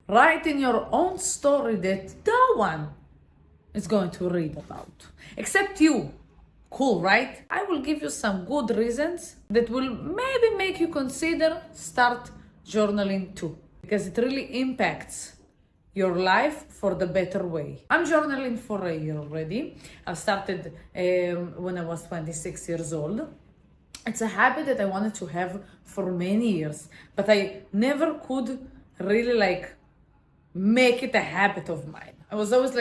writing your own story that no one is going to read about except you. Cool, right? I will give you some good reasons that will maybe make you consider start journaling too, because it really impacts your life for the better way. I'm journaling for a year already. I started when I was 26 years old. It's a habit that I wanted to have for many years, but I never could really make it a habit of mine. I was always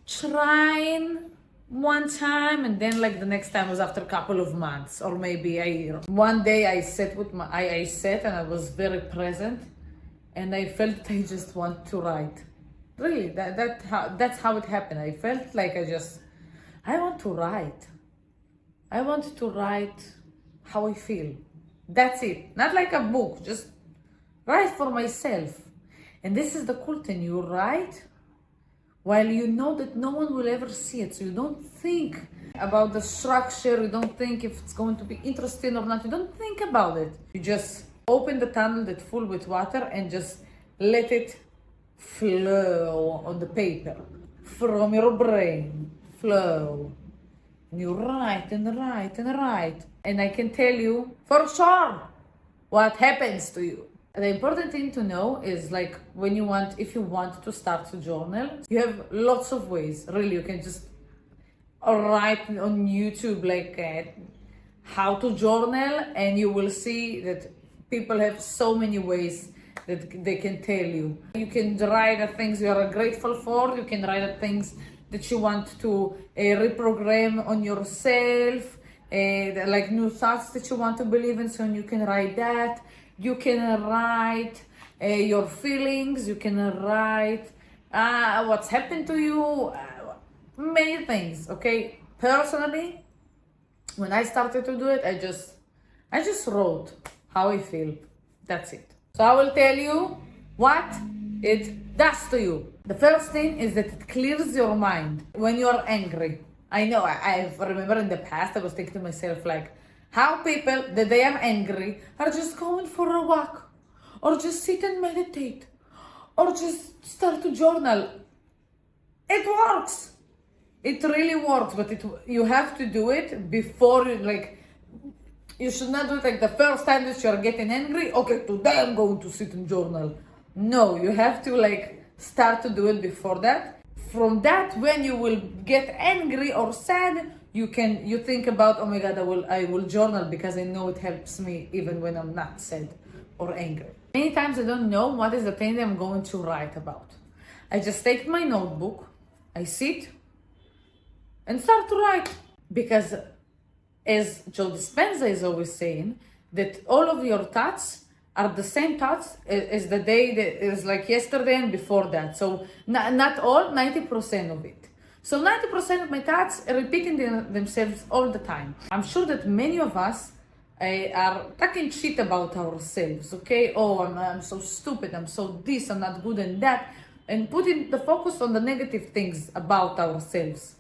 trying one time, and then the next time was after a couple of months or maybe a year. One day I sat and I was very present, and I felt I just want to write. Really, that's how it happened. I felt like I want to write. I want to write how I feel. That's it. Not like a book, just write for myself. And this is the cool thing. You write while you know that no one will ever see it. So you don't think about the structure. You don't think if it's going to be interesting or not. You don't think about it. You just open the tunnel that's full with water and just let it flow on the paper from your brain. Flow. And you write and write and write. And I can tell you for sure what happens to you. The important thing to know is if you want to start to journal, you have lots of ways. Really, you can just write on YouTube how to journal, and you will see that people have so many ways that they can tell you. You can write the things you are grateful for. You can write the things that you want to reprogram on yourself, new thoughts that you want to believe in. So you can write that. You can write your feelings. You can write what's happened to you. Many things. Okay. Personally, when I started to do it, I just wrote how I feel. That's it. So I will tell you what it does to you. The first thing is that it clears your mind when you are angry. I know, I remember in the past, I was thinking to myself, how people that they are angry are just going for a walk, or just sit and meditate, or just start to journal. It works. It really works, but you have to do it before you should not do it the first time that you're getting angry. Okay, today I'm going to sit and journal. No, you have to start to do it before that. From that, when you will get angry or sad, you think about, oh my God, I will journal because I know it helps me even when I'm not sad or angry. Many times I don't know what is the thing that I'm going to write about. I just take my notebook, I sit and start to write, because as Joe Dispenza is always saying, that all of your thoughts are the same thoughts as the day that is yesterday and before that. So not all, 90% of it. So 90% of my thoughts are repeating themselves all the time. I'm sure that many of us are talking shit about ourselves, okay? Oh, I'm so stupid, I'm so this, I'm not good and that. And putting the focus on the negative things about ourselves.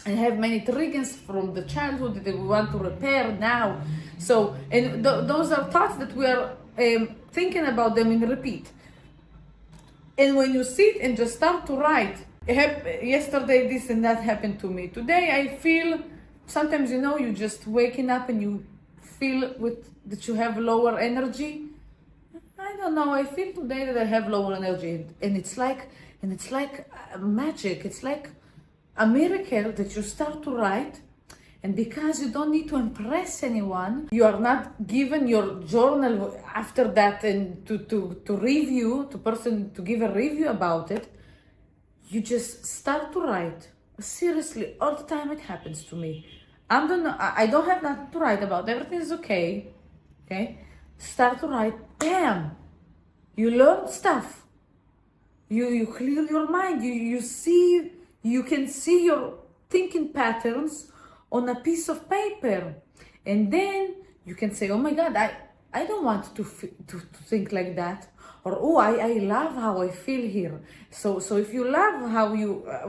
And have many triggers from the childhood that we want to repair now. So, and those are thoughts that we are thinking about them in repeat. And when you sit and just start to write, yesterday this and that happened to me. Today I feel, sometimes you just waking up and you feel that you have lower energy. I don't know, I feel today that I have lower energy. And it's like magic. It's like a miracle that you start to write, and because you don't need to impress anyone, you are not given your journal after that and to review, to give a review about it. You just start to write. Seriously, all the time it happens to me. I don't have nothing to write about. Everything is okay. Okay? Start to write. Bam! You learn stuff. You clear your mind. You can see your thinking patterns on a piece of paper. And then you can say, oh my God, I don't want to think like that. Or, oh, I love how I feel here. So if you love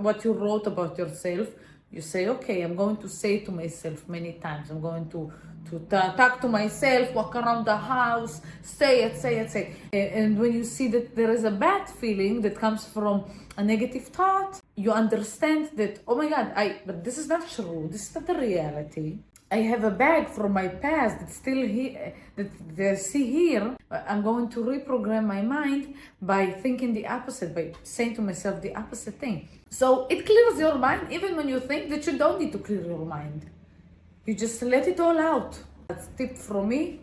what you wrote about yourself, you say, okay, I'm going to say to myself many times, I'm going to talk to myself, walk around the house, say it. And when you see that there is a bad feeling that comes from a negative thought, you understand that, oh my God, but this is not true. This is not the reality. I have a bag from my past that's still here, that they see here. I'm going to reprogram my mind by thinking the opposite, by saying to myself the opposite thing. So it clears your mind, even when you think that you don't need to clear your mind. You just let it all out. That's a tip from me.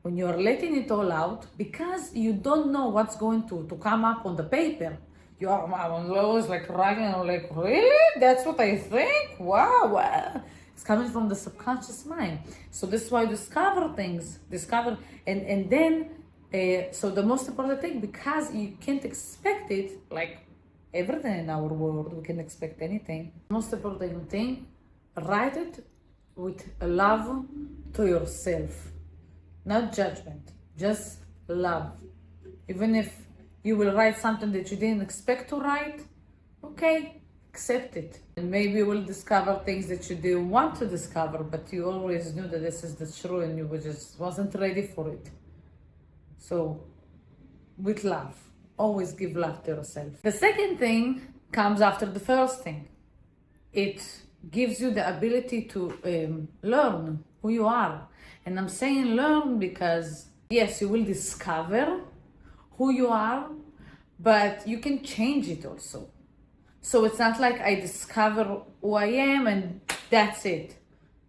When you're letting it all out, because you don't know what's going to come up on the paper, you are always like writing, and like, really? That's what I think? Wow. It's coming from the subconscious mind. So this is why you discover things, and then, so the most important thing, because you can't expect it, like everything in our world, we can expect anything. Most important thing, write it with love to yourself, not judgment, just love. Even if you will write something that you didn't expect to write, okay, accept it. And maybe you will discover things that you didn't want to discover, but you always knew that this is the truth and you just wasn't ready for it. So, with love, always give love to yourself. The second thing comes after the first thing. It gives you the ability to learn who you are. And I'm saying learn because, yes, you will discover who you are, but you can change it also. So it's not like I discover who I am and that's it.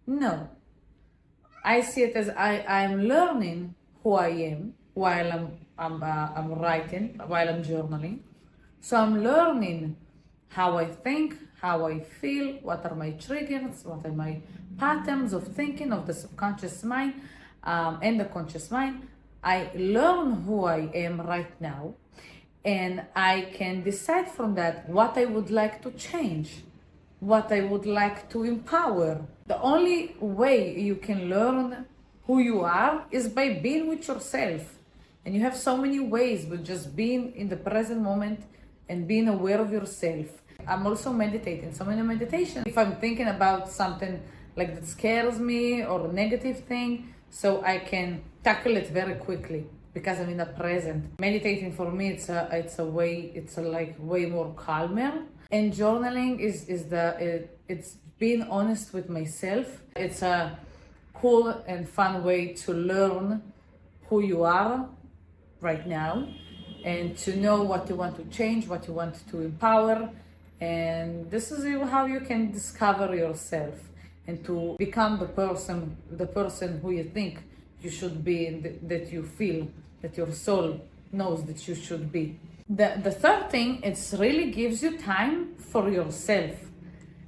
No. I see it as I'm learning who I am while I'm writing, while I'm journaling. So I'm learning how I think, how I feel, what are my triggers, what are my patterns of thinking of the subconscious mind and the conscious mind. I learn who I am right now, and I can decide from that what I would like to change, what I would like to empower. The only way you can learn who you are is by being with yourself. And you have so many ways, but just being in the present moment and being aware of yourself. I'm also meditating. So in a meditation, if I'm thinking about something like that scares me or a negative thing, so I can tackle it very quickly because I'm in the present. Meditating for me, it's way more calmer. And journaling it's being honest with myself. It's a cool and fun way to learn who you are right now and to know what you want to change, what you want to empower. And this is how you can discover yourself and to become the person who you think you should be and that you feel that your soul knows that you should be. The third thing, it's really gives you time for yourself.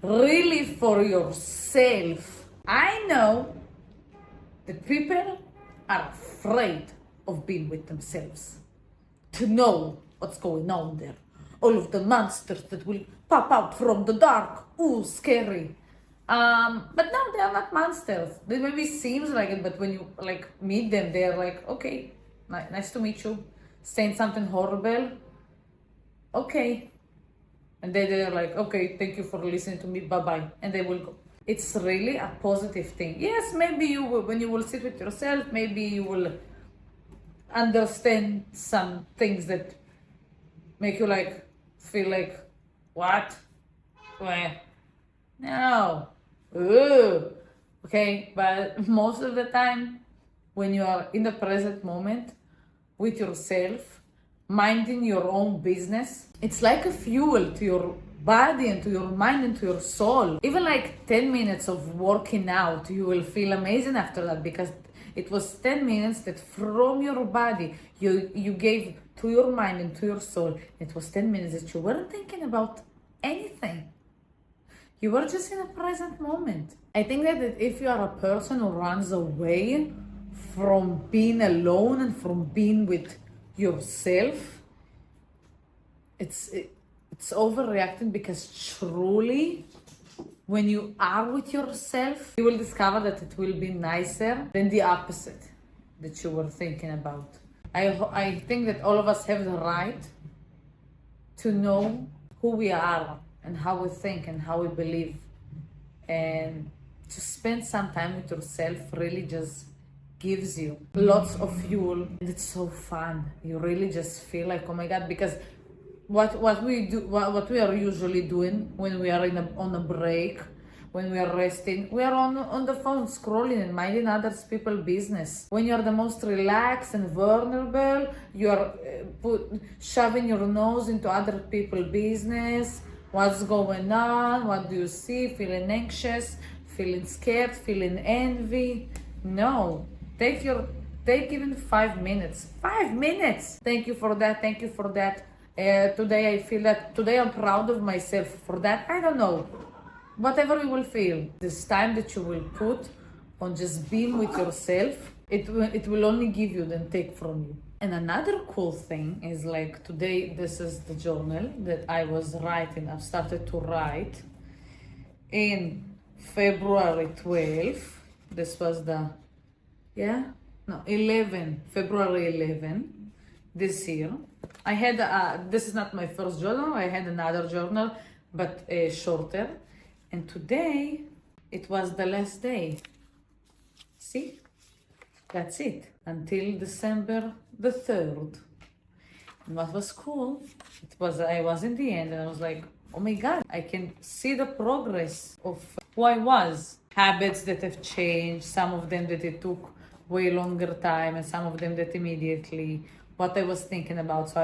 Really for yourself. I know that people are afraid of being with themselves, to know what's going on there. All of the monsters that will pop out from the dark. Ooh, scary. But no, they are not monsters. They maybe seems like it, but when you meet them, they're like, okay, nice to meet you. Saying something horrible. Okay. And they're like, okay, thank you for listening to me. Bye-bye. And they will go. It's really a positive thing. Yes, maybe you will, when you will sit with yourself, maybe you will understand some things that make you feel like, what? Where? No. Ooh. Okay, but most of the time, when you are in the present moment with yourself, minding your own business, it's like a fuel to your body and to your mind and to your soul. Even 10 minutes of working out, you will feel amazing after that because it was 10 minutes that from your body you gave to your mind and to your soul. It was 10 minutes that you weren't thinking about anything. You were just in a present moment. I think that if you are a person who runs away from being alone and from being with yourself, it's overreacting, because truly, when you are with yourself, you will discover that it will be nicer than the opposite that you were thinking about. I think that all of us have the right to know who we are and how we think and how we believe. And to spend some time with yourself really just gives you lots of fuel, and it's so fun. You really just feel like, oh my god, because what we are usually doing when we are on a break, when we are resting, we are on the phone scrolling and minding others people's business. When you are the most relaxed and vulnerable, you are shoving your nose into other people's business. What's going on? What do you see? Feeling anxious, feeling scared, feeling envy. No, take even 5 minutes. 5 minutes. Thank you for that. Thank you for that. Today I feel that today I'm proud of myself for that. I don't know. Whatever you will feel, this time that you will put on just being with yourself, it will only give you than take from you. And another cool thing is like today, this is the journal that I was writing. I've started to write in February 12th. This was the, February 11 this year. I had, this is not my first journal, I had another journal, but shorter. And today, it was the last day. See? That's it. Until December the 3rd. And what was cool, I was in the end and I was like, oh my God, I can see the progress of who I was. Habits that have changed, some of them that it took way longer time and some of them that immediately, what I was thinking about. So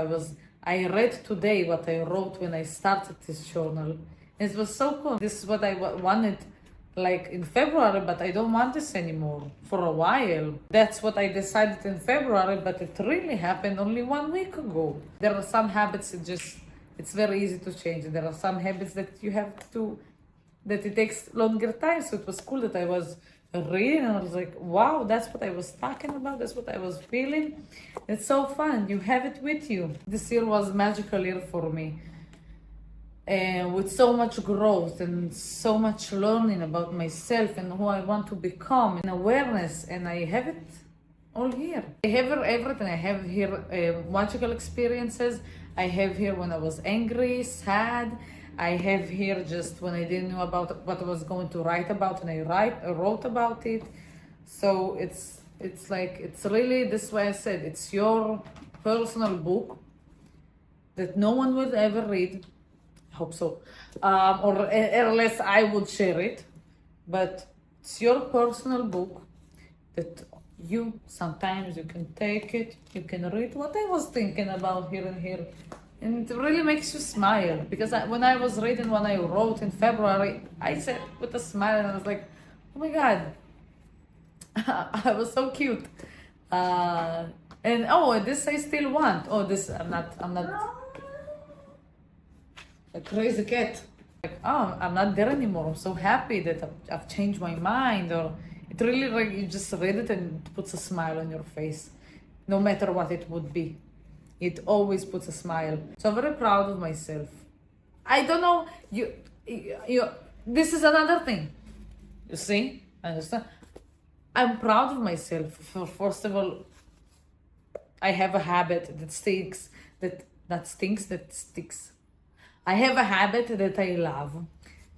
I read today what I wrote when I started this journal. It was so cool. This is what I wanted like in February, but I don't want this anymore for a while. That's what I decided in February, but it really happened only 1 week ago. There are some habits it's very easy to change. There are some habits that that it takes longer time. So it was cool that I was reading and I was like, wow, that's what I was talking about. That's what I was feeling. It's so fun. You have it with you. This year was a magical year for me. And with so much growth and so much learning about myself and who I want to become and awareness, and I have it all here. I have everything. I have here magical experiences. I have here when I was angry, sad. I have here just when I didn't know about what I was going to write about, and I wrote about it. So it's really this way I said, it's your personal book that no one will ever read. Hope so, or unless I would share it, but it's your personal book that sometimes you can take it, you can read what I was thinking about here and here, and it really makes you smile, because when I was reading what I wrote in February, I said with a smile and I was like, oh my God, I was so cute, and this I still want, I'm not a crazy cat. Like, I'm not there anymore. I'm so happy that I've changed my mind. Or it really, like, you just read it and it puts a smile on your face, no matter what it would be. It always puts a smile. So I'm very proud of myself. I don't know. This is another thing. You see? I understand. I'm proud of myself. First of all, I have a habit that sticks. That sticks. I have a habit that I love.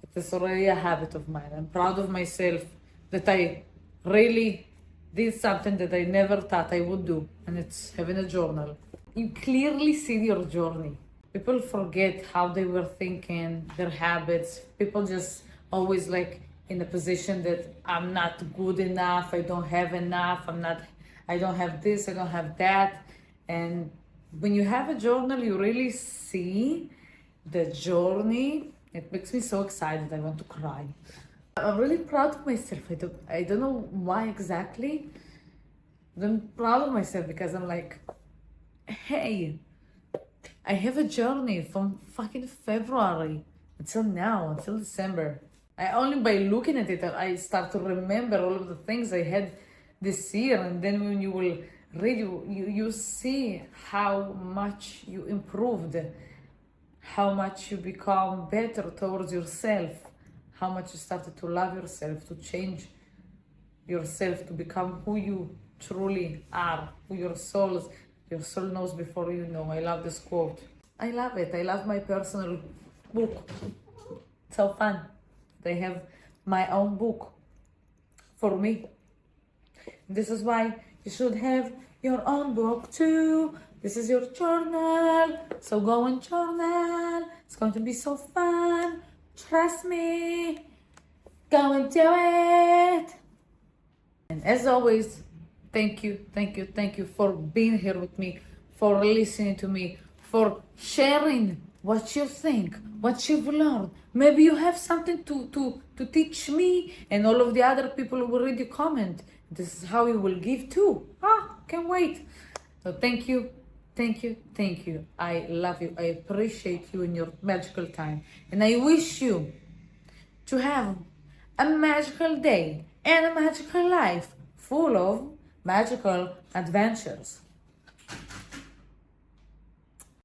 It is already a habit of mine. I'm proud of myself that I really did something that I never thought I would do, and it's having a journal. You clearly see your journey. People forget how they were thinking, their habits. People just always like in a position that I'm not good enough, I don't have enough, I don't have this, I don't have that. And when you have a journal, you really see the journey. It makes me so excited. I want to cry. I'm really proud of myself. I don't know why exactly. I'm proud of myself because I'm like, hey, I have a journey from fucking February until now, until December. Only by looking at it, I start to remember all of the things I had this year. And then when you will read, you see how much you improved, how much you become better towards yourself, how much you started to love yourself, to change yourself, to become who you truly are, who your soul knows before you know. I love this quote. I love it. I love my personal book. It's so fun. I have my own book for me. This is why you should have your own book too. This is your journal. So go and journal. It's going to be so fun. Trust me. Go and do it. And as always, thank you for being here with me, for listening to me, for sharing what you think, what you've learned. Maybe you have something to teach me and all of the other people who will read your comment. This is how you will give too. Can't wait. So thank you. I love you. I appreciate you in your magical time. And I wish you to have a magical day and a magical life full of magical adventures.